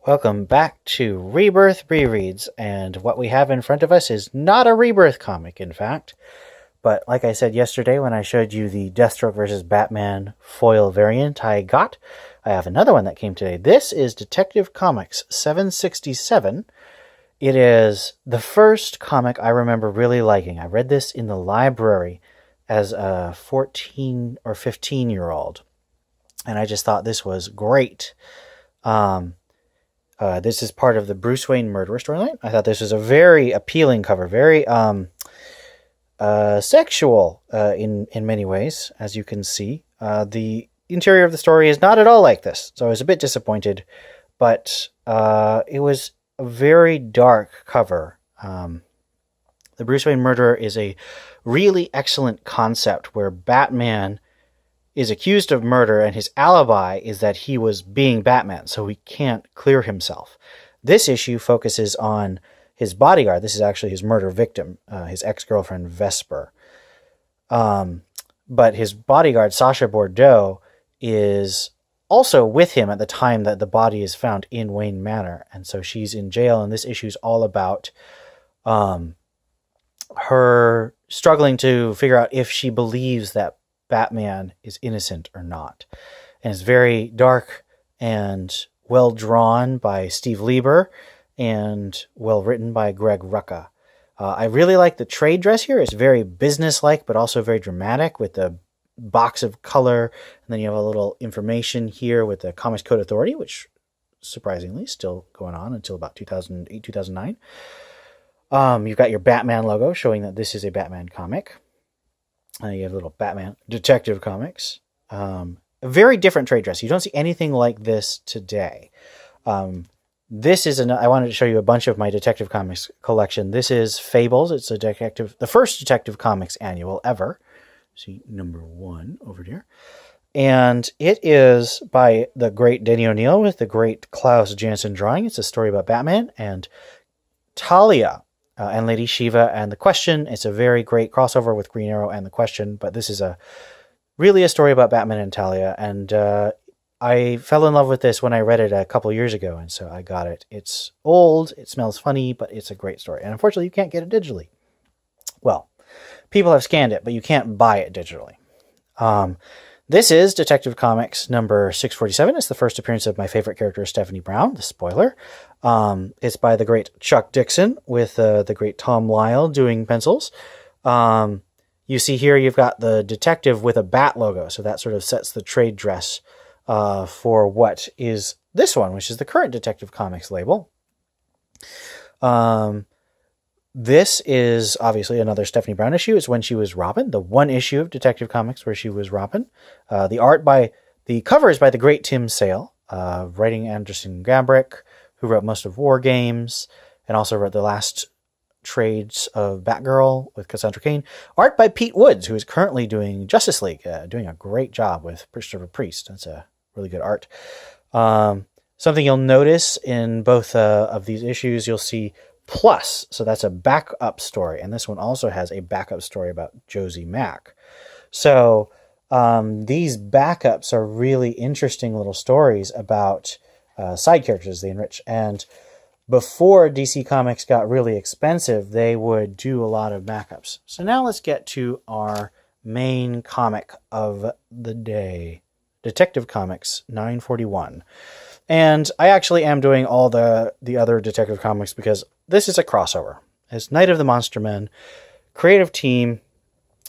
Welcome back to Rebirth Rereads, and what we have in front of us is not a Rebirth comic, in fact. But like I said yesterday when I showed you the Deathstroke versus Batman foil variant I have another one that came today. This is Detective Comics 767. It is the first comic I remember really liking. I read this in the library as a 14 or 15-year-old, and I just thought this was great. This is part of the Bruce Wayne murderer storyline. I thought this was a very appealing cover, very sexual in many ways, as you can see. The interior of the story is not at all like this, so I was a bit disappointed, but it was a very dark cover. The Bruce Wayne murderer is a really excellent concept where Batman is accused of murder, and his alibi is that he was being Batman, so he can't clear himself. This issue focuses on his bodyguard. This is actually his murder victim, his ex-girlfriend Vesper. But his bodyguard, Sasha Bordeaux, is also with him at the time that the body is found in Wayne Manor, and so she's in jail, and this issue is all about her struggling to figure out if she believes that Batman is innocent or not. And it's very dark and well drawn by Steve Lieber and well written by Greg Rucka. I really like the trade dress here. It's very businesslike, but also very dramatic with the box of color. And then you have a little information here with the Comics Code Authority, which surprisingly is still going on until about 2008, 2009. You've got your Batman logo showing that this is a Batman comic. You have a little Batman Detective Comics. A very different trade dress. You don't see anything like this today. This is I wanted to show you a bunch of my Detective Comics collection. This is Fables. It's the first Detective Comics annual ever. See number 1 over here. And it is by the great Denny O'Neil with the great Klaus Janson drawing. It's a story about Batman and Talia. And Lady Shiva and The Question. It's a very great crossover with Green Arrow and The Question, but this is really a story about Batman and Talia, and I fell in love with this when I read it a couple years ago, and so I got it. It's old, it smells funny, but it's a great story, and unfortunately you can't get it digitally. Well, people have scanned it, but you can't buy it digitally. This is Detective Comics number 647. It's the first appearance of my favorite character, Stephanie Brown, the spoiler. It's by the great Chuck Dixon with the great Tom Lyle doing pencils. You see here you've got the detective with a bat logo, so that sort of sets the trade dress for what is this one, which is the current Detective Comics label. This is obviously another Stephanie Brown issue. It's when she was Robin, the one issue of Detective Comics where she was Robin. The cover is by the great Tim Sale, writing Anderson Gambrick, who wrote most of War Games, and also wrote the last trades of Batgirl with Cassandra Cain. Art by Pete Woods, who is currently doing Justice League, doing a great job with Christopher Priest. That's a really good art. Something you'll notice in both of these issues, you'll see Plus, so that's a backup story, and this one also has a backup story about Josie Mack. So these backups are really interesting little stories about side characters they enrich. And before DC Comics got really expensive, they would do a lot of backups. So now let's get to our main comic of the day, Detective Comics 941. And I actually am doing all the other Detective Comics because this is a crossover. It's Night of the Monster Men, creative team,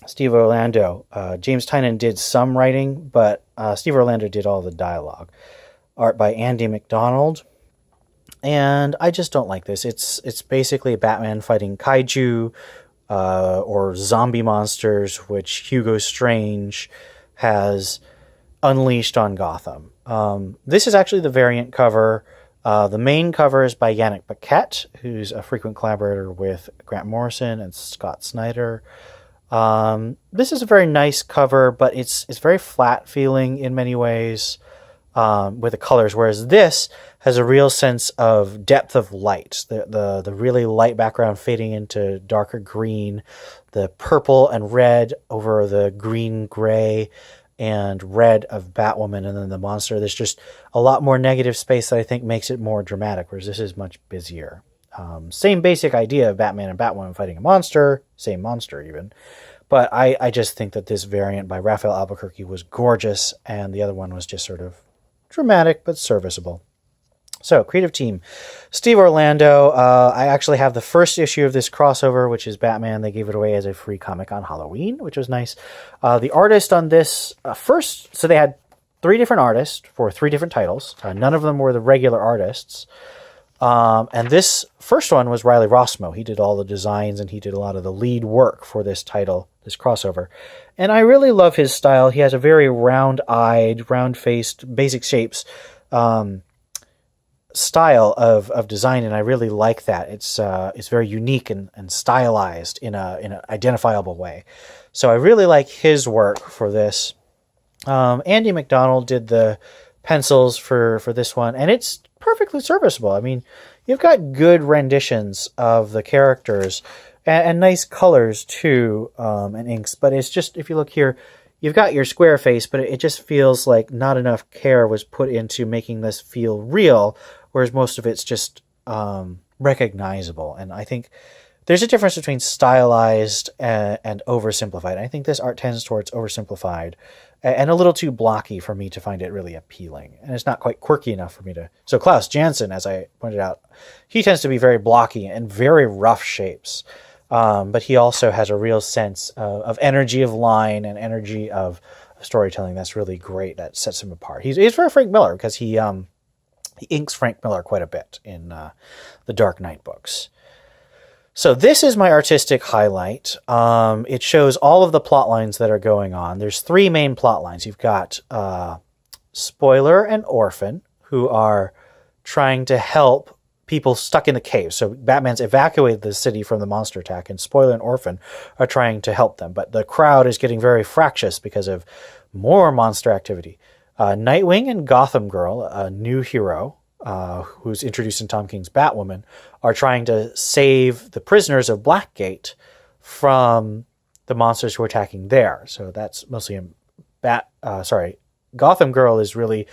Steve Orlando. James Tynion did some writing, but Steve Orlando did all the dialogue. Art by Andy McDonald. And I just don't like this. It's basically Batman fighting kaiju or zombie monsters, which Hugo Strange has unleashed on Gotham. This is actually the variant cover. The main cover is by Yannick Paquette, who's a frequent collaborator with Grant Morrison and Scott Snyder. This is a very nice cover, but it's very flat feeling in many ways with the colors, whereas this has a real sense of depth of light. The really light background fading into darker green, the purple and red over the green-gray, and red of Batwoman and then the monster. There's just a lot more negative space that I think makes it more dramatic, whereas this is much busier. Same basic idea of Batman and Batwoman fighting a monster, same monster even. But I just think that this variant by Raphael Albuquerque was gorgeous, and the other one was just sort of dramatic but serviceable. So, creative team. Steve Orlando. I actually have the first issue of this crossover, which is Batman. They gave it away as a free comic on Halloween, which was nice. The artist on this so they had 3 different artists for 3 different titles. None of them were the regular artists. And this first one was Riley Rossmo. He did all the designs and he did a lot of the lead work for this title, this crossover. And I really love his style. He has a very round-eyed, round-faced, basic shapes style of design, and I really like that. It's very unique and stylized in an identifiable way. So I really like his work for this. Andy McDonald did the pencils for this one, and it's perfectly serviceable. I mean, you've got good renditions of the characters and nice colors too, and inks, but it's just, if you look here, you've got your square face, but it just feels like not enough care was put into making this feel real, whereas most of it's just recognizable. And I think there's a difference between stylized and oversimplified. I think this art tends towards oversimplified and a little too blocky for me to find it really appealing. And it's not quite quirky enough for me to... So Klaus Janson, as I pointed out, he tends to be very blocky and very rough shapes. But he also has a real sense of energy of line and energy of storytelling that's really great. That sets him apart. He's very Frank Miller, because he inks Frank Miller quite a bit in the Dark Knight books. So this is my artistic highlight. It shows all of the plot lines that are going on. There's 3 main plot lines. You've got Spoiler and Orphan, who are trying to help people stuck in the cave. So Batman's evacuated the city from the monster attack, and Spoiler and Orphan are trying to help them. But the crowd is getting very fractious because of more monster activity. Nightwing and Gotham Girl, a new hero who's introduced in Tom King's Batwoman, are trying to save the prisoners of Blackgate from the monsters who are attacking there. So that's mostly Gotham Girl is really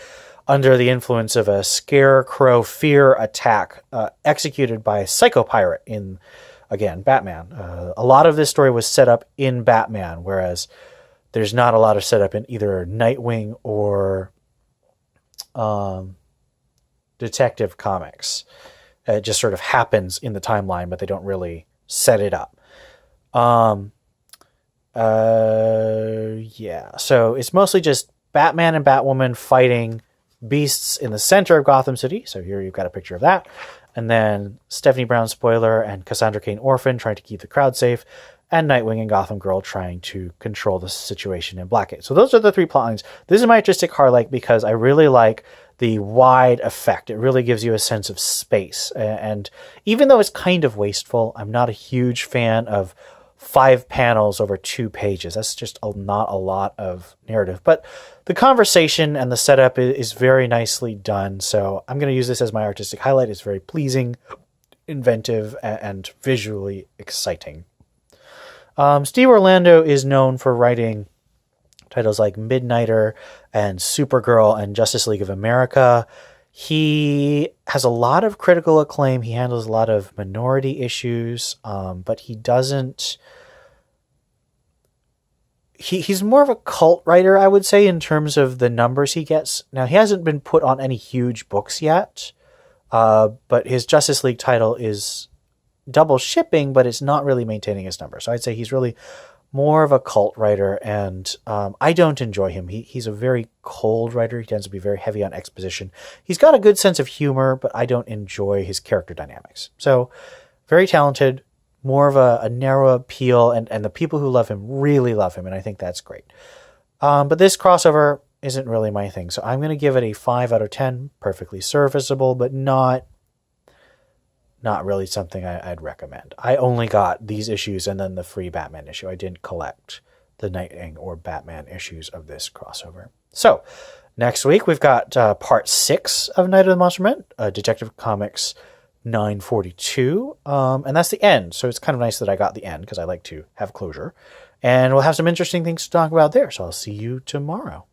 under the influence of a scarecrow fear attack executed by a psychopirate in, again, Batman. A lot of this story was set up in Batman, whereas there's not a lot of setup in either Nightwing or Detective Comics. It just sort of happens in the timeline, but they don't really set it up. So it's mostly just Batman and Batwoman fighting beasts in the center of Gotham City. So here you've got a picture of that. And then Stephanie Brown Spoiler and Cassandra Cain Orphan trying to keep the crowd safe, and Nightwing and Gotham Girl trying to control the situation in Blackgate. So those are the 3 plotlines. This is my artistic highlight because I really like the wide effect. It really gives you a sense of space. And even though it's kind of wasteful, I'm not a huge fan of 5 panels over 2 pages. That's just not a lot of narrative. But the conversation and the setup is very nicely done. So I'm going to use this as my artistic highlight. It's very pleasing, inventive, and visually exciting. Steve Orlando is known for writing titles like Midnighter and Supergirl and Justice League of America. He has a lot of critical acclaim. He handles a lot of minority issues, but he doesn't... He's more of a cult writer, I would say, in terms of the numbers he gets. Now, he hasn't been put on any huge books yet, but his Justice League title is double shipping, but it's not really maintaining his numbers. So I'd say he's really more of a cult writer, and I don't enjoy him. He's a very cold writer. He tends to be very heavy on exposition. He's got a good sense of humor, but I don't enjoy his character dynamics. So very talented, more of a narrow appeal, and the people who love him really love him, and I think that's great. But this crossover isn't really my thing, so I'm going to give it a 5 out of 10. Perfectly serviceable, but not really something I'd recommend. I only got these issues and then the free Batman issue. I didn't collect the Nightwing or Batman issues of this crossover. So, next week we've got part 6 of Night of the Monster Men, Detective Comics 942, and that's the end. So it's kind of nice that I got the end, because I like to have closure. And we'll have some interesting things to talk about there. So I'll see you tomorrow.